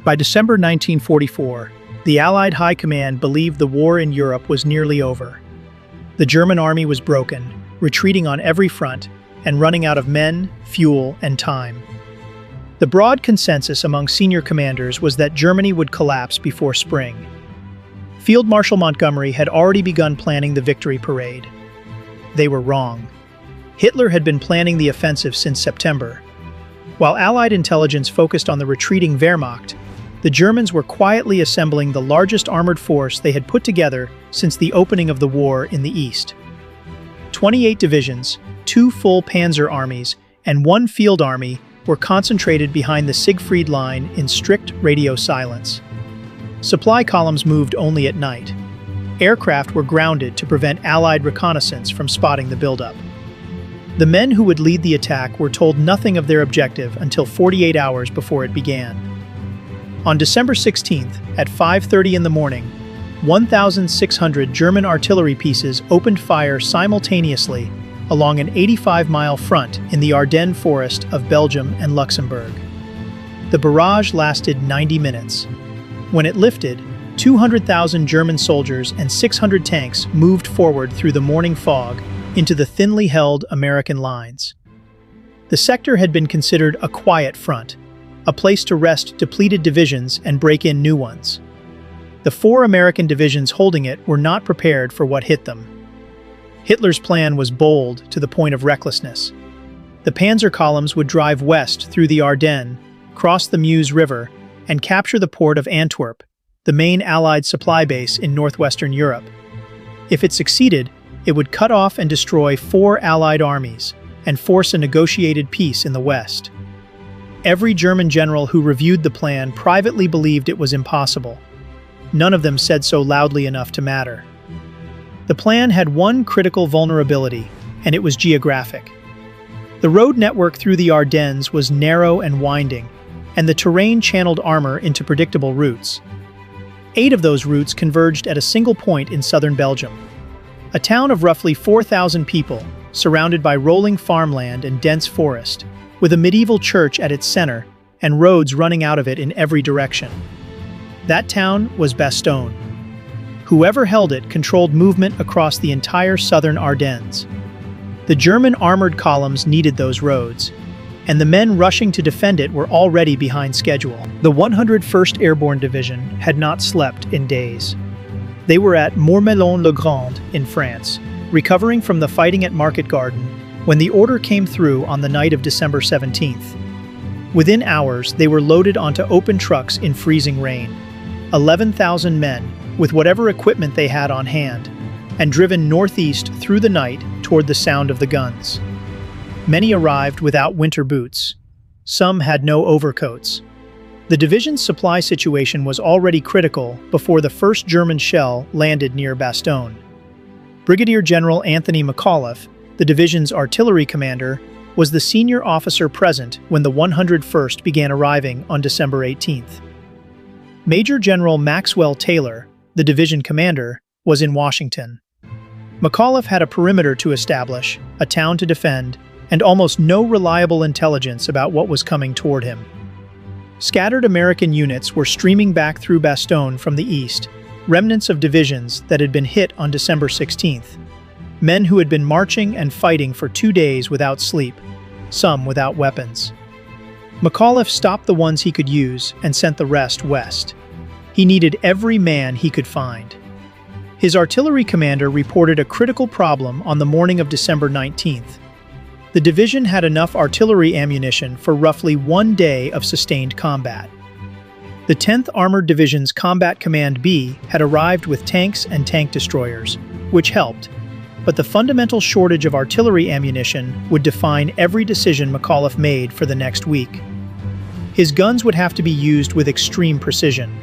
By December 1944, the Allied High Command believed the war in Europe was nearly over. The German army was broken, retreating on every front, and running out of men, fuel, and time. The broad consensus among senior commanders was that Germany would collapse before spring. Field Marshal Montgomery had already begun planning the victory parade. They were wrong. Hitler had been planning the offensive since September. While Allied intelligence focused on the retreating Wehrmacht, the Germans were quietly assembling the largest armored force they had put together since the opening of the war in the East. 28 divisions, 2 full panzer armies, and 1 field army were concentrated behind the Siegfried Line in strict radio silence. Supply columns moved only at night. Aircraft were grounded to prevent Allied reconnaissance from spotting the buildup. The men who would lead the attack were told nothing of their objective until 48 hours before it began. On December 16th, at 5:30 in the morning, 1,600 German artillery pieces opened fire simultaneously along an 85-mile front in the Ardennes forest of Belgium and Luxembourg. The barrage lasted 90 minutes. When it lifted, 200,000 German soldiers and 600 tanks moved forward through the morning fog into the thinly held American lines. The sector had been considered a quiet front, a place to rest depleted divisions and break in new ones. The 4 American divisions holding it were not prepared for what hit them. Hitler's plan was bold to the point of recklessness. The panzer columns would drive west through the Ardennes, cross the Meuse River, and capture the port of Antwerp, the main Allied supply base in northwestern Europe. If it succeeded, it would cut off and destroy 4 Allied armies and force a negotiated peace in the west. Every German general who reviewed the plan privately believed it was impossible. None of them said so loudly enough to matter. The plan had one critical vulnerability, and it was geographic. The road network through the Ardennes was narrow and winding, and the terrain channeled armor into predictable routes. 8 of those routes converged at a single point in southern Belgium. A town of roughly 4,000 people, surrounded by rolling farmland and dense forest, with a medieval church at its center and roads running out of it in every direction. That town was Bastogne. Whoever held it controlled movement across the entire southern Ardennes. The German armored columns needed those roads, and the men rushing to defend it were already behind schedule. The 101st Airborne Division had not slept in days. They were at Mourmelon-le-Grand in France, recovering from the fighting at Market Garden, when the order came through on the night of December 17th. Within hours, they were loaded onto open trucks in freezing rain. 11,000 men, with whatever equipment they had on hand, and driven northeast through the night toward the sound of the guns. Many arrived without winter boots. Some had no overcoats. The division's supply situation was already critical before the first German shell landed near Bastogne. Brigadier General Anthony McAuliffe, the division's artillery commander, was the senior officer present when the 101st began arriving on December 18th. Major General Maxwell Taylor, the division commander, was in Washington. McAuliffe had a perimeter to establish, a town to defend, and almost no reliable intelligence about what was coming toward him. Scattered American units were streaming back through Bastogne from the east, remnants of divisions that had been hit on December 16th. Men who had been marching and fighting for 2 days without sleep, some without weapons. McAuliffe stopped the ones he could use and sent the rest west. He needed every man he could find. His artillery commander reported a critical problem on the morning of December 19th. The division had enough artillery ammunition for roughly 1 day of sustained combat. The 10th Armored Division's Combat Command B had arrived with tanks and tank destroyers, which helped, but the fundamental shortage of artillery ammunition would define every decision McAuliffe made for the next week. His guns would have to be used with extreme precision.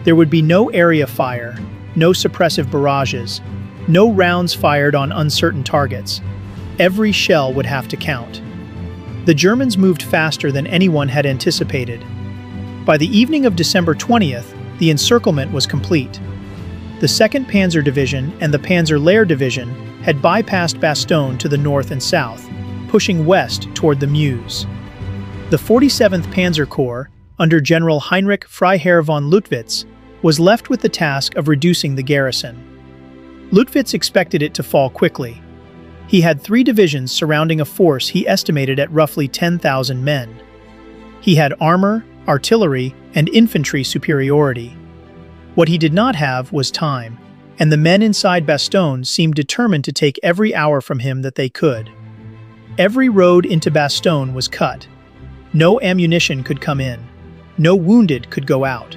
There would be no area fire, no suppressive barrages, no rounds fired on uncertain targets. Every shell would have to count. The Germans moved faster than anyone had anticipated. By the evening of December 20th, the encirclement was complete. The 2nd Panzer Division and the Panzer-Lehr Division had bypassed Bastogne to the north and south, pushing west toward the Meuse. The 47th Panzer Corps, under General Heinrich Freiherr von Luttwitz, was left with the task of reducing the garrison. Luttwitz expected it to fall quickly. He had 3 divisions surrounding a force he estimated at roughly 10,000 men. He had armor, artillery, and infantry superiority. What he did not have was time, and the men inside Bastogne seemed determined to take every hour from him that they could. Every road into Bastogne was cut. No ammunition could come in. No wounded could go out.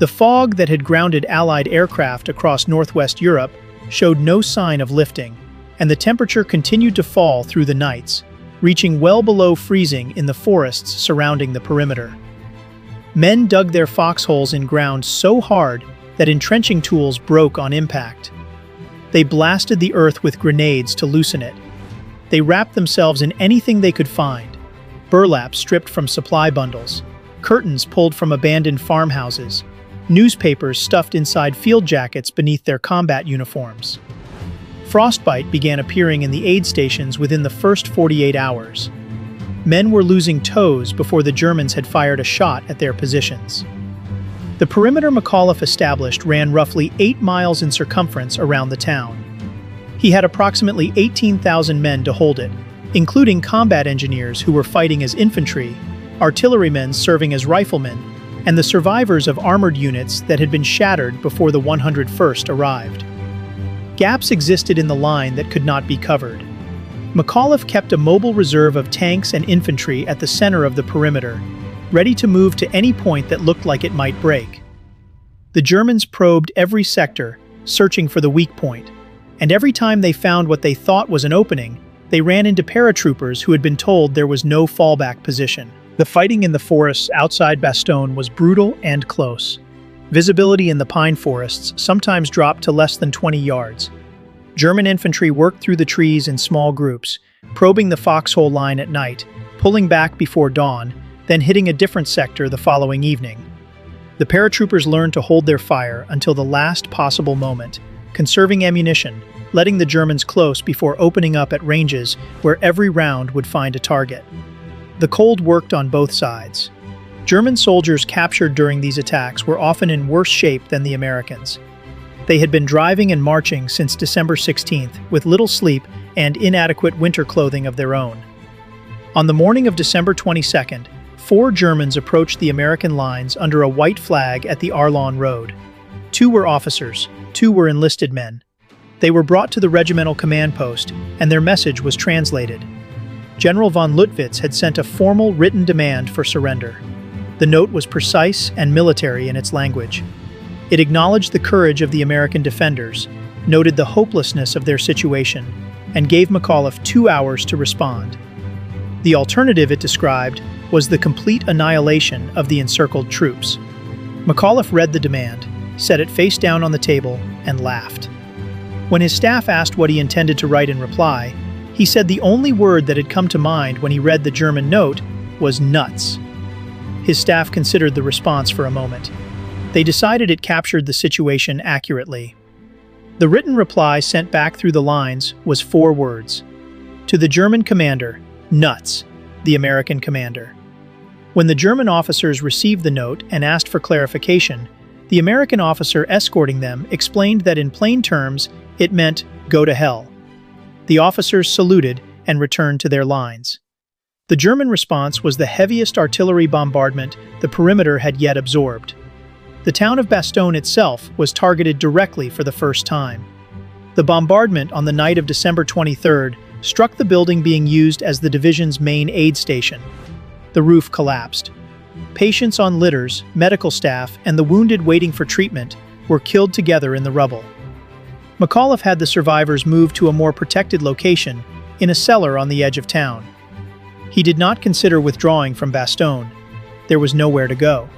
The fog that had grounded Allied aircraft across northwest Europe showed no sign of lifting, and the temperature continued to fall through the nights, reaching well below freezing in the forests surrounding the perimeter. Men dug their foxholes in ground so hard that entrenching tools broke on impact. They blasted the earth with grenades to loosen it. They wrapped themselves in anything they could find: burlap stripped from supply bundles, curtains pulled from abandoned farmhouses, newspapers stuffed inside field jackets beneath their combat uniforms. Frostbite began appearing in the aid stations within the first 48 hours. Men were losing toes before the Germans had fired a shot at their positions. The perimeter McAuliffe established ran roughly 8 miles in circumference around the town. He had approximately 18,000 men to hold it, including combat engineers who were fighting as infantry, artillerymen serving as riflemen, and the survivors of armored units that had been shattered before the 101st arrived. Gaps existed in the line that could not be covered. McAuliffe kept a mobile reserve of tanks and infantry at the center of the perimeter, ready to move to any point that looked like it might break. The Germans probed every sector, searching for the weak point, and every time they found what they thought was an opening, they ran into paratroopers who had been told there was no fallback position. The fighting in the forests outside Bastogne was brutal and close. Visibility in the pine forests sometimes dropped to less than 20 yards. German infantry worked through the trees in small groups, probing the foxhole line at night, pulling back before dawn, then hitting a different sector the following evening. The paratroopers learned to hold their fire until the last possible moment, conserving ammunition, letting the Germans close before opening up at ranges where every round would find a target. The cold worked on both sides. German soldiers captured during these attacks were often in worse shape than the Americans. They had been driving and marching since December 16th with little sleep and inadequate winter clothing of their own. On the morning of December 22nd, 4 Germans approached the American lines under a white flag at the Ardennes Road. 2 were officers, 2 were enlisted men. They were brought to the regimental command post, and their message was translated. General von Luttwitz had sent a formal written demand for surrender. The note was precise and military in its language. It acknowledged the courage of the American defenders, noted the hopelessness of their situation, and gave McAuliffe 2 hours to respond. The alternative, it described, was the complete annihilation of the encircled troops. McAuliffe read the demand, set it face down on the table, and laughed. When his staff asked what he intended to write in reply, he said the only word that had come to mind when he read the German note was nuts. His staff considered the response for a moment. They decided it captured the situation accurately. The written reply sent back through the lines was 4 words. To the German commander, nuts, the American commander. When the German officers received the note and asked for clarification, the American officer escorting them explained that in plain terms, it meant, go to hell. The officers saluted and returned to their lines. The German response was the heaviest artillery bombardment the perimeter had yet absorbed. The town of Bastogne itself was targeted directly for the first time. The bombardment on the night of December 23rd struck the building being used as the division's main aid station. The roof collapsed. Patients on litters, medical staff, and the wounded waiting for treatment were killed together in the rubble. McAuliffe had the survivors moved to a more protected location in a cellar on the edge of town. He did not consider withdrawing from Bastogne. There was nowhere to go.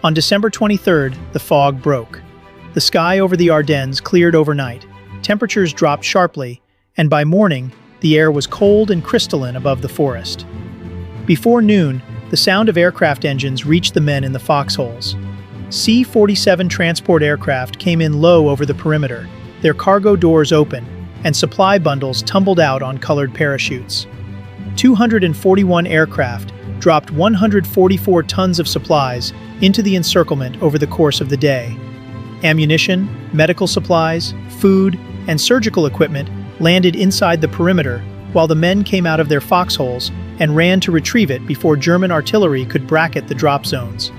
On December 23rd, the fog broke. The sky over the Ardennes cleared overnight, temperatures dropped sharply, and by morning, the air was cold and crystalline above the forest. Before noon, the sound of aircraft engines reached the men in the foxholes. C-47 transport aircraft came in low over the perimeter, their cargo doors open, and supply bundles tumbled out on colored parachutes. 241 aircraft, dropped 144 tons of supplies into the encirclement over the course of the day. Ammunition, medical supplies, food, and surgical equipment landed inside the perimeter, while the men came out of their foxholes and ran to retrieve it before German artillery could bracket the drop zones.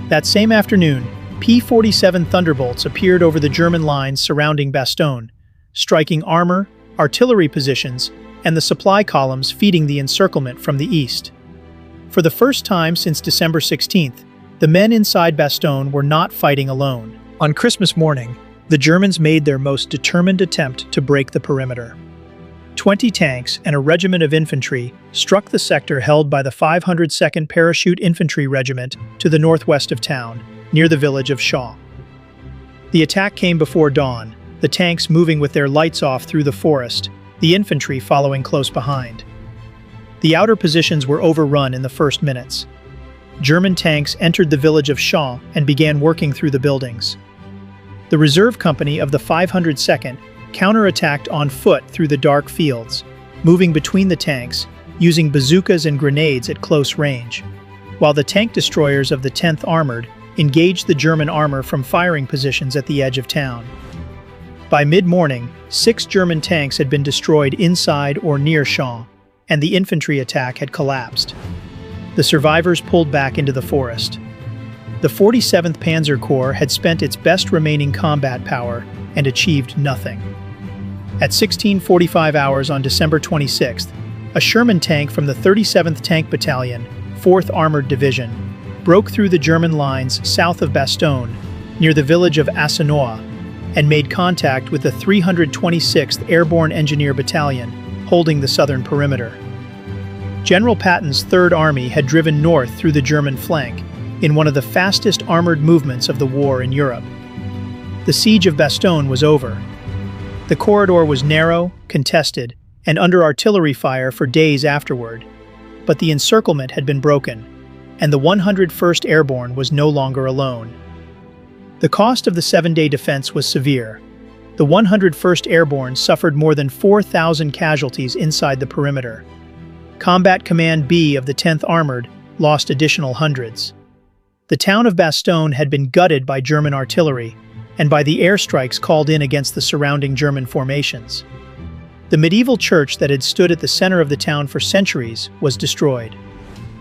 That same afternoon, P-47 Thunderbolts appeared over the German lines surrounding Bastogne, striking armor, artillery positions, and the supply columns feeding the encirclement from the east. For the first time since December 16th, the men inside Bastogne were not fighting alone. On Christmas morning, the Germans made their most determined attempt to break the perimeter. 20 tanks and a regiment of infantry struck the sector held by the 502nd Parachute Infantry Regiment to the northwest of town, near the village of Shaw. The attack came before dawn, the tanks moving with their lights off through the forest, the infantry following close behind. The outer positions were overrun in the first minutes. German tanks entered the village of Shaw and began working through the buildings. The reserve company of the 502nd counterattacked on foot through the dark fields, moving between the tanks, using bazookas and grenades at close range, while the tank destroyers of the 10th Armored engaged the German armor from firing positions at the edge of town. By mid-morning, 6 German tanks had been destroyed inside or near Shaw, and the infantry attack had collapsed. The survivors pulled back into the forest. The 47th Panzer Corps had spent its best remaining combat power and achieved nothing. At 16:45 hours on December 26th, a Sherman tank from the 37th Tank Battalion, 4th Armored Division, broke through the German lines south of Bastogne, near the village of Assenois, and made contact with the 326th Airborne Engineer Battalion, holding the southern perimeter. General Patton's Third Army had driven north through the German flank, in one of the fastest armored movements of the war in Europe. The Siege of Bastogne was over. The corridor was narrow, contested, and under artillery fire for days afterward, but the encirclement had been broken, and the 101st Airborne was no longer alone. The cost of the 7-day defense was severe. The 101st Airborne suffered more than 4,000 casualties inside the perimeter. Combat Command B of the 10th Armored lost additional hundreds. The town of Bastogne had been gutted by German artillery and by the airstrikes called in against the surrounding German formations. The medieval church that had stood at the center of the town for centuries was destroyed.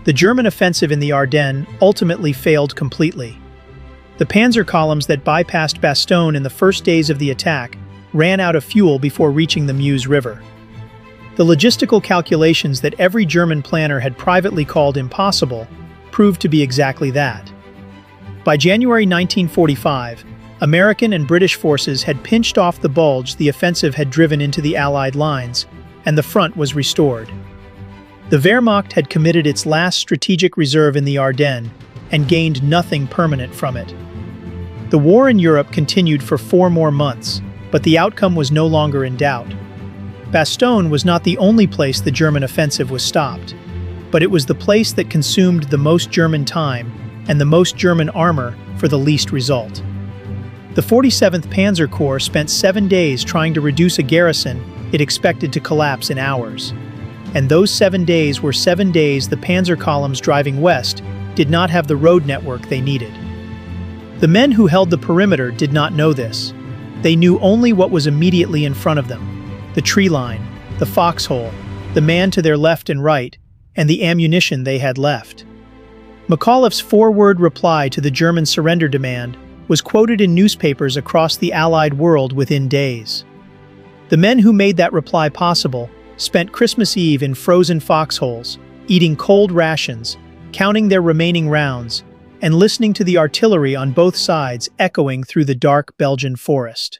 The German offensive in the Ardennes ultimately failed completely. The panzer columns that bypassed Bastogne in the first days of the attack ran out of fuel before reaching the Meuse River. The logistical calculations that every German planner had privately called impossible proved to be exactly that. By January 1945, American and British forces had pinched off the bulge the offensive had driven into the Allied lines, and the front was restored. The Wehrmacht had committed its last strategic reserve in the Ardennes and gained nothing permanent from it. The war in Europe continued for 4 more months, but the outcome was no longer in doubt. Bastogne was not the only place the German offensive was stopped, but it was the place that consumed the most German time and the most German armor for the least result. The 47th Panzer Corps spent 7 days trying to reduce a garrison it expected to collapse in hours. And those 7 days were 7 days the panzer columns driving west did not have the road network they needed. The men who held the perimeter did not know this. They knew only what was immediately in front of them: the tree line, the foxhole, the man to their left and right, and the ammunition they had left. McAuliffe's 4-word reply to the German surrender demand was quoted in newspapers across the Allied world within days. The men who made that reply possible spent Christmas Eve in frozen foxholes, eating cold rations, counting their remaining rounds, and listening to the artillery on both sides echoing through the dark Belgian forest.